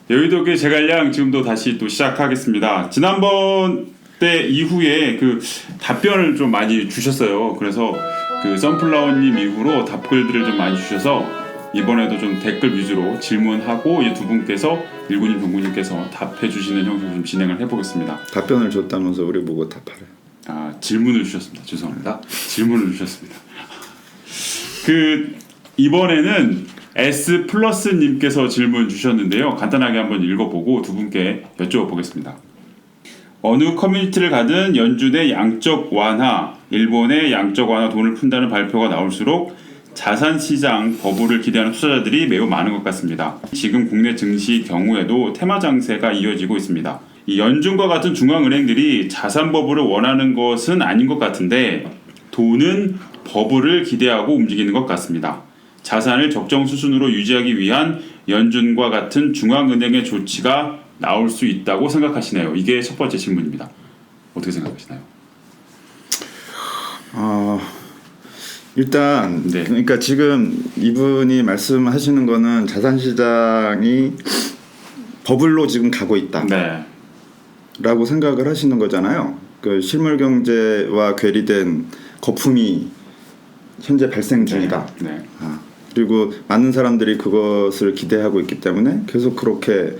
여의도계 제갈량 지금도 다시 또 시작하겠습니다. 지난번 때 이후에 그 답변을 좀 많이 주셨어요. 그래서 그 선플라워님 이후로 답글들을 좀 많이 주셔서 이번에도 좀 댓글 위주로 질문하고 이 두 분께서 일구님, 종구님께서 답해 주시는 형식으로 좀 진행을 해보겠습니다. 답변을 줬다면서 우리 보고 답하래. 아, 질문을 주셨습니다. 죄송합니다. 질문을 주셨습니다. 그 이번에는 S 플러스님께서 질문 주셨는데요. 간단하게 한번 읽어보고 두 분께 여쭤보겠습니다. 어느 커뮤니티를 가든 연준의 양적 완화, 일본의 양적 완화 돈을 푼다는 발표가 나올수록 자산시장 버블을 기대하는 투자자들이 매우 많은 것 같습니다. 지금 국내 증시 경우에도 테마 장세가 이어지고 있습니다. 이 연준과 같은 중앙은행들이 자산 버블을 원하는 것은 아닌 것 같은데 돈은 버블을 기대하고 움직이는 것 같습니다. 자산을 적정 수준으로 유지하기 위한 연준과 같은 중앙은행의 조치가 나올 수 있다고 생각하시나요? 이게 첫 번째 질문입니다. 어떻게 생각하시나요? 일단 네. 그러니까 지금 이분이 말씀하시는 거는 자산시장이 버블로 지금 가고 있다. 네. 라고 생각을 하시는 거잖아요. 그 실물 경제와 괴리된 거품이 현재 발생 중이다. 네. 그리고 많은 사람들이 그것을 기대하고 있기 때문에 계속 그렇게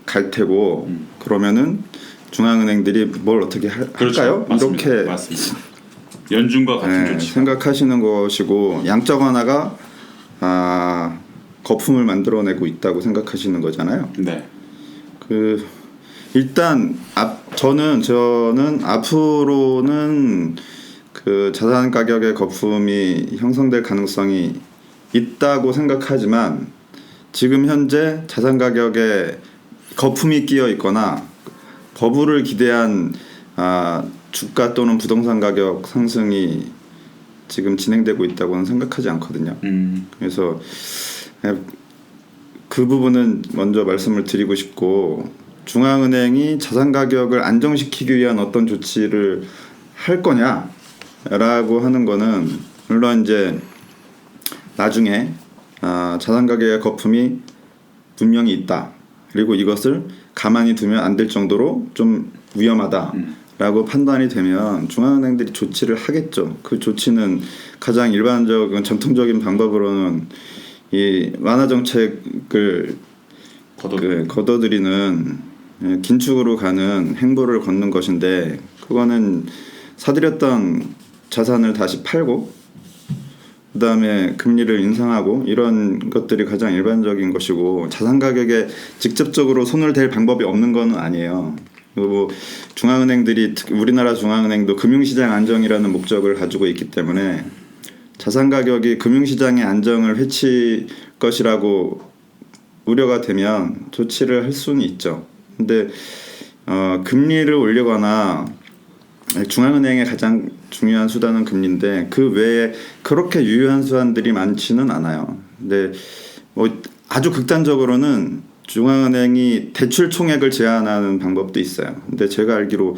갈 테고 그러면은 중앙은행들이 뭘 어떻게 그렇죠. 할까요? 맞습니다. 이렇게 맞습니다. 연준과 같은 조치 생각하시는 것이고 양적 완화가 거품을 만들어내고 있다고 생각하시는 거잖아요. 네. 그 일단 저는 앞으로는 그 자산 가격의 거품이 형성될 가능성이 있다고 생각하지만 지금 현재 자산 가격에 거품이 끼어 있거나 버블을 기대한 주가 또는 부동산 가격 상승이 지금 진행되고 있다고는 생각하지 않거든요. 그래서 그 부분은 먼저 말씀을 드리고 싶고 중앙은행이 자산 가격을 안정시키기 위한 어떤 조치를 할 거냐라고 하는 거는 물론 이제 나중에 자산 가격의 거품이 분명히 있다. 그리고 이것을 가만히 두면 안 될 정도로 좀 위험하다라고 판단이 되면 중앙은행들이 조치를 하겠죠. 그 조치는 가장 일반적인 전통적인 방법으로는 이 완화 정책을 걷어들이는 긴축으로 가는 행보를 걷는 것인데 그거는 사들였던 자산을 다시 팔고 그다음에 금리를 인상하고 이런 것들이 가장 일반적인 것이고 자산 가격에 직접적으로 손을 댈 방법이 없는 건 아니에요. 그리고 중앙은행들이 우리나라 중앙은행도 금융시장 안정이라는 목적을 가지고 있기 때문에 자산 가격이 금융시장의 안정을 해칠 것이라고 우려가 되면 조치를 할 수는 있죠. 근데 금리를 올리거나 중앙은행의 가장 중요한 수단은 금리인데 그 외에 그렇게 유효한 수단들이 많지는 않아요. 근데 뭐 아주 극단적으로는 중앙은행이 대출 총액을 제한하는 방법도 있어요. 근데 제가 알기로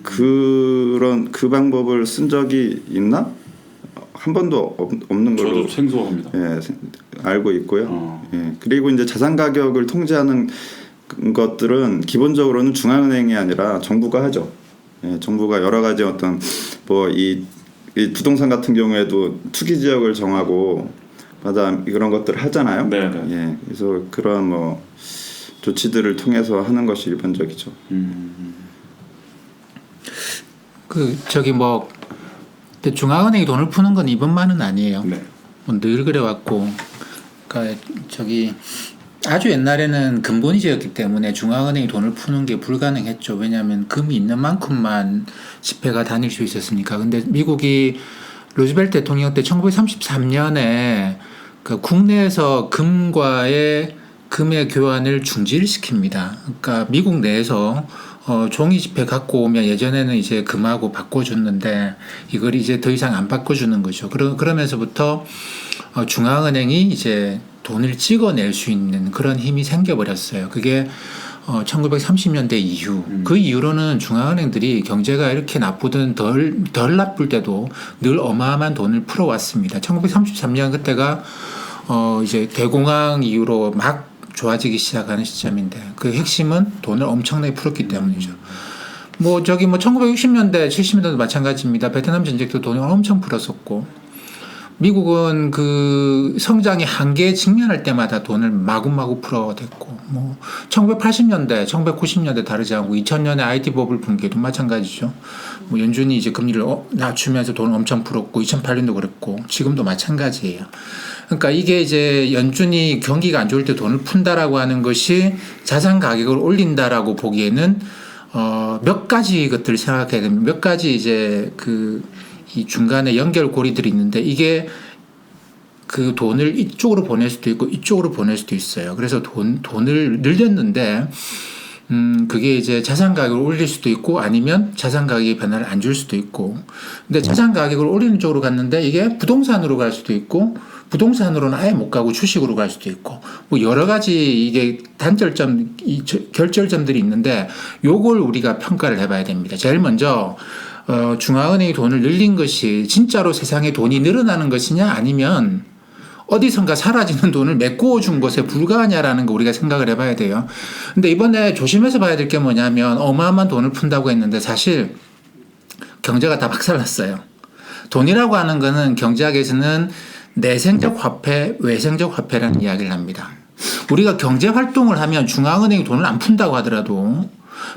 그 방법을 쓴 적이 있나? 한 번도 없는 걸로 저도 생소합니다. 예, 알고 있고요. 예, 그리고 이제 자산 가격을 통제하는 것들은 기본적으로는 중앙은행이 아니라 정부가 하죠. 예, 정부가 여러 가지 어떤 뭐 이 부동산 같은 경우에도 투기 지역을 정하고 마다 그런 것들을 하잖아요. 네. 예, 그래서 그런 뭐 조치들을 통해서 하는 것이 일반적이죠. 근데 중앙은행이 돈을 푸는 건 이번만은 아니에요. 네. 뭐 늘 그래왔고, 그러니까 아주 옛날에는 근본이제였기 때문에 중앙은행이 돈을 푸는 게 불가능했죠. 왜냐하면 금이 있는 만큼만 지폐가 다닐 수 있었으니까. 근데 미국이 루즈벨트 대통령 때 1933년에 그 국내에서 금의 교환을 중지시킵니다. 그러니까 미국 내에서 종이 지폐 갖고 오면 예전에는 이제 금하고 바꿔줬는데 이걸 이제 더 이상 안 바꿔주는 거죠. 그러면서부터 중앙은행이 이제 돈을 찍어낼 수 있는 그런 힘이 생겨버렸어요. 그게 1930년대 이후 그 이후로는 중앙은행들이 경제가 이렇게 나쁘든 덜 나쁠 때도 늘 어마어마한 돈을 풀어왔습니다. 1933년 그때가 이제 대공황 이후로 막 좋아지기 시작하는 시점인데 그 핵심은 돈을 엄청나게 풀었기 때문이죠. 뭐 저기 뭐 1960년대, 70년대도 마찬가지입니다. 베트남 전쟁도 돈을 엄청 풀었었고 미국은 그 성장의 한계에 직면할 때마다 돈을 마구마구 풀어댔고 뭐 1980년대, 1990년대 다르지 않고 2000년에 IT 버블 붕괴도 마찬가지죠. 뭐 연준이 이제 금리를 낮추면서 돈을 엄청 풀었고 2008년도 그랬고 지금도 마찬가지예요. 그러니까 이게 이제 연준이 경기가 안 좋을 때 돈을 푼다라고 하는 것이 자산 가격을 올린다라고 보기에는 몇 가지 것들을 생각해야 됩니다. 몇 가지 이제 이 중간에 연결고리들이 있는데 이게 그 돈을 이쪽으로 보낼 수도 있고 이쪽으로 보낼 수도 있어요. 그래서 돈을 늘렸는데 그게 이제 자산 가격을 올릴 수도 있고 아니면 자산 가격의 변화를 안 줄 수도 있고 근데 자산 가격을 올리는 쪽으로 갔는데 이게 부동산으로 갈 수도 있고 부동산으로는 아예 못 가고 주식으로 갈 수도 있고 뭐 여러 가지 이게 단절점, 결절점들이 있는데 요걸 우리가 평가를 해봐야 됩니다. 제일 먼저 중앙은행이 돈을 늘린 것이 진짜로 세상에 돈이 늘어나는 것이냐 아니면 어디선가 사라지는 돈을 메꾸어 준 것에 불과하냐라는 거 우리가 생각을 해봐야 돼요. 근데 이번에 조심해서 봐야 될 게 뭐냐면 어마어마한 돈을 푼다고 했는데 사실 경제가 다 박살났어요. 돈이라고 하는 거는 경제학에서는 내생적 화폐, 외생적 화폐라는 이야기를 합니다. 우리가 경제 활동을 하면 중앙은행이 돈을 안 푼다고 하더라도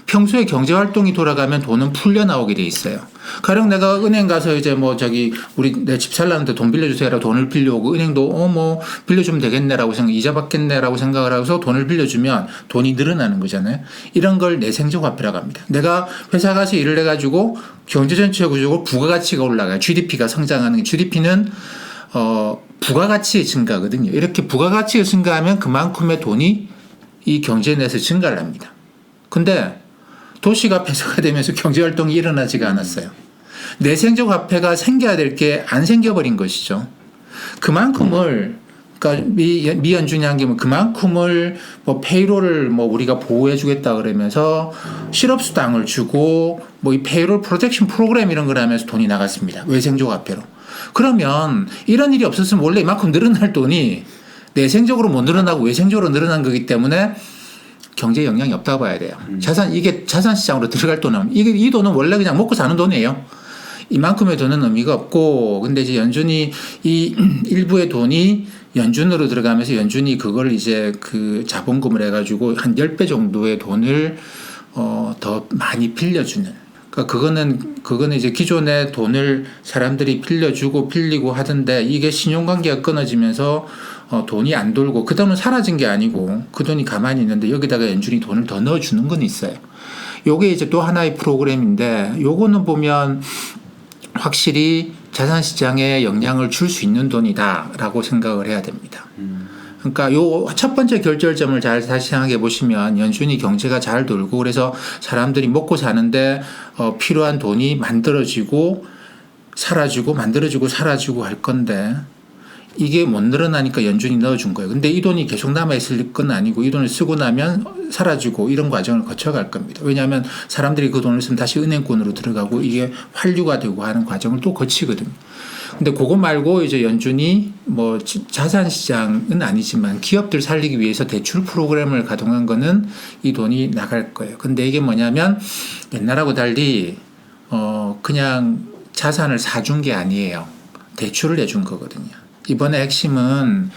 평소에 경제 활동이 돌아가면 돈은 풀려 나오게 돼 있어요. 가령 내가 은행 가서 이제 뭐 저기 내 집 살라는데 돈 빌려주세요라고 돈을 빌려오고 은행도 뭐 빌려주면 되겠네라고 이자 받겠네라고 생각을 하고서 돈을 빌려주면 돈이 늘어나는 거잖아요. 이런 걸 내생적 화폐라고 합니다. 내가 회사 가서 일을 해가지고 경제 전체 구조적으로 부가가치가 올라가요. GDP가 성장하는 게 GDP는 부가가치의 증가거든요. 이렇게 부가가치가 증가하면 그만큼의 돈이 이 경제 내에서 증가를 합니다. 근데 도시가 폐쇄가 되면서 경제활동이 일어나지가 않았어요. 내생적 화폐가 생겨야 될 게 안 생겨버린 것이죠. 그만큼을 그러니까 미 연준이 한 게 뭐 그만큼을 뭐 페이롤을 뭐 우리가 보호해 주겠다 그러면서 실업수당을 주고 뭐 이 페이롤 프로텍션 프로그램 이런 걸 하면서 돈이 나갔습니다. 외생적 화폐로. 그러면 이런 일이 없었으면 원래 이만큼 늘어날 돈이 내생적으로 못 늘어나고 외생적으로 늘어난 거기 때문에 경제에 영향이 없다고 봐야 돼요. 이게 자산 시장으로 들어갈 돈은 이 돈은 원래 그냥 먹고 사는 돈이에요. 이만큼의 돈은 의미가 없고 근데 이제 연준이 이 일부의 돈이 연준으로 들어가면서 연준이 그걸 이제 그 자본금을 해가지고 한 10배 정도의 돈을 더 많이 빌려주는. 그러니까 그거는 이제 기존의 돈을 사람들이 빌리고 하던데 이게 신용관계가 끊어지면서 돈이 안 돌고 그 돈은 사라진 게 아니고 그 돈이 가만히 있는데 여기다가 연준이 돈을 더 넣어주는 건 있어요. 요게 이제 또 하나의 프로그램인데 요거는 보면 확실히 자산시장에 영향을 줄 수 있는 돈이다라고 생각을 해야 됩니다. 그러니까 요 첫 번째 결절점을 잘 다시 생각해 보시면 연준이 경제가 잘 돌고 그래서 사람들이 먹고 사는데 필요한 돈이 만들어지고 사라지고 만들어지고 사라지고 할 건데 이게 못 늘어나니까 연준이 넣어준 거예요. 근데 이 돈이 계속 남아있을 건 아니고 이 돈을 쓰고 나면 사라지고 이런 과정을 거쳐갈 겁니다. 왜냐하면 사람들이 그 돈을 쓰면 다시 은행권으로 들어가고 이게 환류가 되고 하는 과정을 또 거치거든요. 근데 그거 말고 이제 연준이 뭐 자산시장은 아니지만 기업들 살리기 위해서 대출 프로그램을 가동한 거는 이 돈이 나갈 거예요. 근데 이게 뭐냐면 옛날하고 달리 그냥 자산을 사준 게 아니에요. 대출을 내준 거거든요. 이번에 핵심은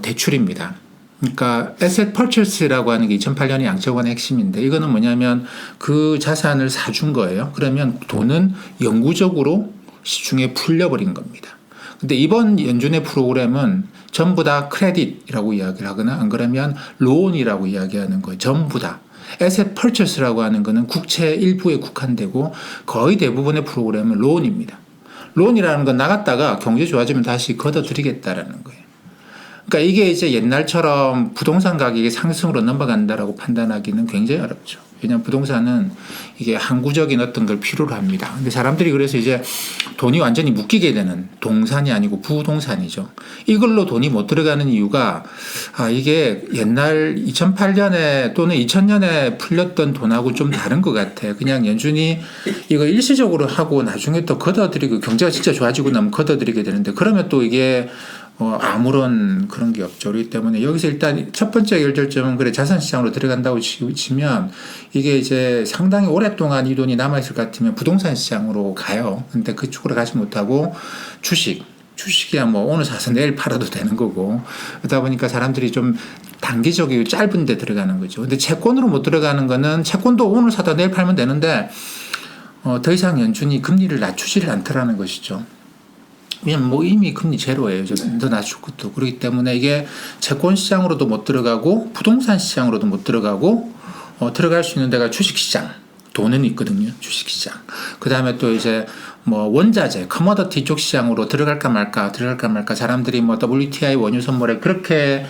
대출입니다. 그러니까 에셋 퍼체스라고 하는 게 2008년에 양적완의 핵심인데 이거는 뭐냐면 그 자산을 사준 거예요. 그러면 돈은 영구적으로 시중에 풀려버린 겁니다. 근데 이번 연준의 프로그램은 전부 다 크레딧이라고 이야기를 하거나 안 그러면 론이라고 이야기하는 거예요. 전부 다. 에셋 퍼체스라고 하는 거는 국채 일부에 국한되고 거의 대부분의 프로그램은 론입니다. 론이라는 건 나갔다가 경제 좋아지면 다시 걷어들이겠다라는 거예요. 그러니까 이게 이제 옛날처럼 부동산 가격이 상승으로 넘어간다라고 판단하기는 굉장히 어렵죠. 왜냐하면 부동산은 이게 항구적인 어떤 걸 필요로 합니다. 근데 사람들이 그래서 이제 돈이 완전히 묶이게 되는 동산이 아니고 부동산이죠. 이걸로 돈이 못 들어가는 이유가 이게 옛날 2008년에 또는 2000년에 풀렸던 돈하고 좀 다른 것 같아요. 그냥 연준이 이거 일시적으로 하고 나중에 또 걷어들이고 경제가 진짜 좋아지고 나면 걷어들이게 되는데 그러면 또 이게 아무런 그런 게 없죠. 그렇기 때문에 여기서 일단 첫 번째 결절점은 그래 자산시장으로 들어간다고 치면 이게 이제 상당히 오랫동안 이 돈이 남아있을 것 같으면 부동산 시장으로 가요. 근데 그쪽으로 가지 못하고 주식이야 뭐 오늘 사서 내일 팔아도 되는 거고 그러다 보니까 사람들이 좀 단기적이고 짧은 데 들어가는 거죠. 근데 채권으로 못 들어가는 거는 채권도 오늘 사다 내일 팔면 되는데 더 이상 연준이 금리를 낮추지를 않더라는 것이죠. 왜냐면 뭐 이미 금리 제로예요. 더 낮출 것도. 그렇기 때문에 이게 채권 시장으로도 못 들어가고 부동산 시장으로도 못 들어가고 들어갈 수 있는 데가 주식 시장. 돈은 있거든요. 주식 시장. 그다음에 또 이제 뭐 원자재, 커머더티 쪽 시장으로 들어갈까 말까 사람들이 뭐 WTI 원유 선물에 그렇게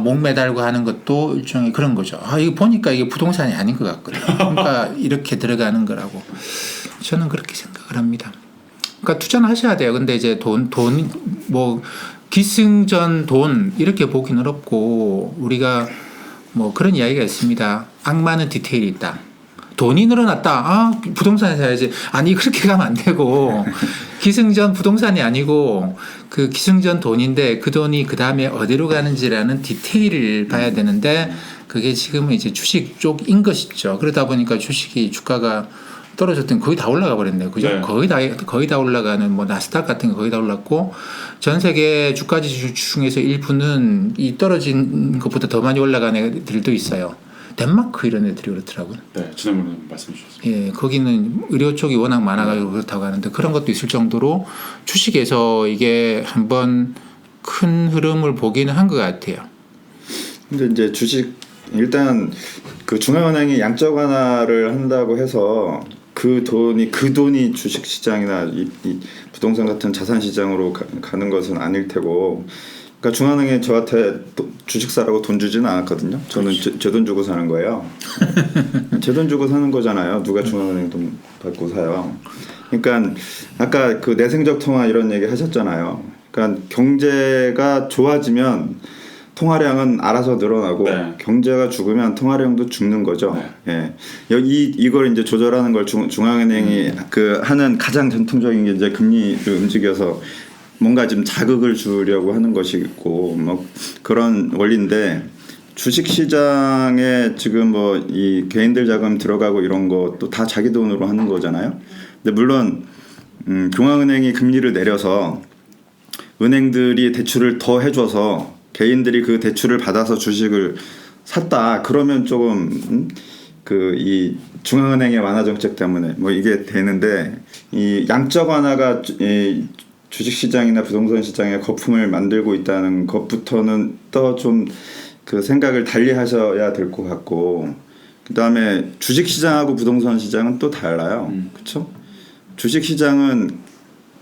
목매달고 하는 것도 일종의 그런 거죠. 이거 보니까 이게 부동산이 아닌 것 같거든요. 그러니까 이렇게 들어가는 거라고 저는 그렇게 생각을 합니다. 그러니까 투자는 하셔야 돼요. 근데 이제 뭐 기승전 돈 이렇게 보긴 어렵고 우리가 뭐 그런 이야기가 있습니다. 악마는 디테일이 있다. 돈이 늘어났다. 부동산 사야지. 아니 그렇게 가면 안 되고 기승전 부동산이 아니고 그 기승전 돈인데 그 돈이 그 다음에 어디로 가는지라는 디테일을 봐야 되는데 그게 지금은 이제 주식 쪽인 것이죠. 그러다 보니까 주식이 주가가 떨어졌더니 거의 다 올라가 버렸네요. 그죠? 네. 거의 다 올라가는 뭐 나스닥 같은 거 거의 다 올랐고 전 세계 주가 지수 중에서 일부는 이 떨어진 것보다 더 많이 올라간 애들도 있어요. 덴마크 이런 애들이 그렇더라고요. 네, 지난번에 말씀해 주셨습니다. 예, 거기는 의료 쪽이 워낙 많아가지고 그렇다고 하는데 그런 것도 있을 정도로 주식에서 이게 한번 큰 흐름을 보기는 한 것 같아요. 근데 이제 주식 일단 그 중앙은행이 양적 완화를 한다고 해서 그 돈이 주식 시장이나 이 부동산 같은 자산 시장으로 가는 것은 아닐 테고. 그러니까 중앙은행이 저한테 주식 사라고 돈 주지는 않았거든요. 저는 제 돈 주고 사는 거예요. 제 돈 주고 사는 거잖아요. 누가 중앙은행 돈 받고 사요. 그러니까 아까 그 내생적 통화 이런 얘기 하셨잖아요. 그러니까 경제가 좋아지면 통화량은 알아서 늘어나고 네. 경제가 죽으면 통화량도 죽는 거죠. 네. 예. 이걸 이제 조절하는 걸 중앙은행이 그 하는 가장 전통적인 게 이제 금리를 움직여서 뭔가 좀 자극을 주려고 하는 것이고 뭐 그런 원리인데 주식 시장에 지금 뭐 이 개인들 자금 들어가고 이런 것도 다 자기 돈으로 하는 거잖아요. 근데 물론 중앙은행이 금리를 내려서 은행들이 대출을 더 해줘서 개인들이 그 대출을 받아서 주식을 샀다 그러면 조금 그 이 중앙은행의 완화 정책 때문에 뭐 이게 되는데 이 양적 완화가 이 주식 시장이나 부동산 시장에 거품을 만들고 있다는 것부터는 또 좀 그 생각을 달리 하셔야 될 것 같고 그다음에 주식 시장하고 부동산 시장은 또 달라요. 그렇죠? 주식 시장은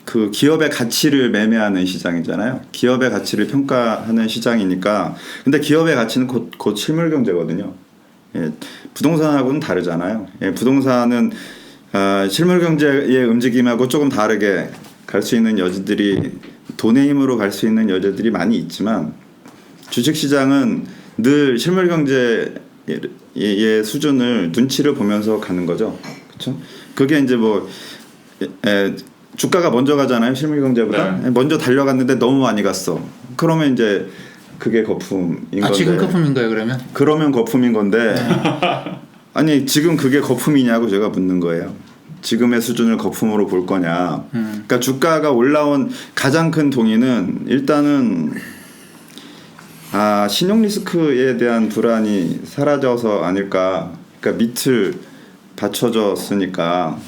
그 기업의 가치를 매매하는 시장이잖아요. 기업의 가치를 평가하는 시장이니까. 근데 기업의 가치는 곧 실물 경제거든요. 예, 부동산하고는 다르잖아요. 예, 부동산은 실물 경제의 움직임하고 조금 다르게 갈 수 있는 여지들이 돈의 힘으로 갈 수 있는 여지들이 많이 있지만 주식 시장은 늘 실물 경제의 수준을 눈치를 보면서 가는 거죠. 그렇죠? 그게 이제 뭐 주가가 먼저 가잖아요. 실물 경제보다. 네. 먼저 달려갔는데 너무 많이 갔어. 그러면 이제 그게 거품인 건데. 지금 거품인가요, 그러면? 그러면 거품인 건데. 아니, 지금 그게 거품이냐고 제가 묻는 거예요. 지금의 수준을 거품으로 볼 거냐. 그러니까 주가가 올라온 가장 큰 동의는 일단은 신용 리스크에 대한 불안이 사라져서 아닐까. 그러니까 밑을 받쳐줬으니까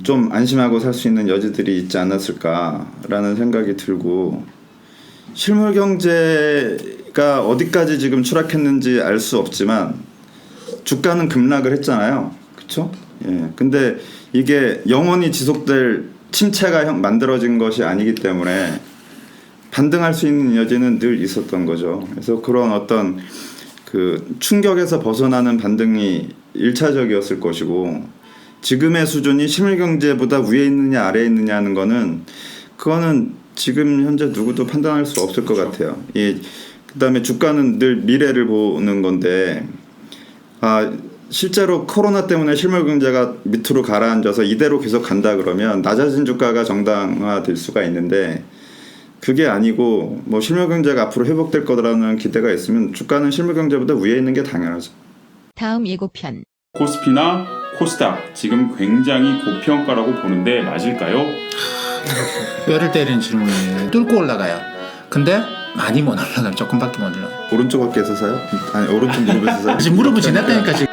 좀 안심하고 살 수 있는 여지들이 있지 않았을까라는 생각이 들고 실물 경제가 어디까지 지금 추락했는지 알 수 없지만 주가는 급락을 했잖아요. 그렇죠? 예. 근데 이게 영원히 지속될 침체가 만들어진 것이 아니기 때문에 반등할 수 있는 여지는 늘 있었던 거죠. 그래서 그런 어떤 그 충격에서 벗어나는 반등이 1차적이었을 것이고 지금의 수준이 실물 경제보다 위에 있느냐 아래에 있느냐는 거는 그거는 지금 현재 누구도 판단할 수 없을 것 같아요. 그다음에 주가는 늘 미래를 보는 건데 실제로 코로나 때문에 실물 경제가 밑으로 가라앉아서 이대로 계속 간다 그러면 낮아진 주가가 정당화될 수가 있는데 그게 아니고 뭐 실물 경제가 앞으로 회복될 거라는 기대가 있으면 주가는 실물 경제보다 위에 있는 게 당연하죠. 다음 예고편. 코스피나 코스닥 지금 굉장히 고평가라고 보는데 맞을까요? 뼈를 때리는 질문이에요. 뚫고 올라가요. 근데 많이 못 올라가요. 조금밖에 못 올라가요. 오른쪽 어깨에서 사요? 아니 오른쪽 무릎에서 사요? 지금 무릎은 지났다니까 지금.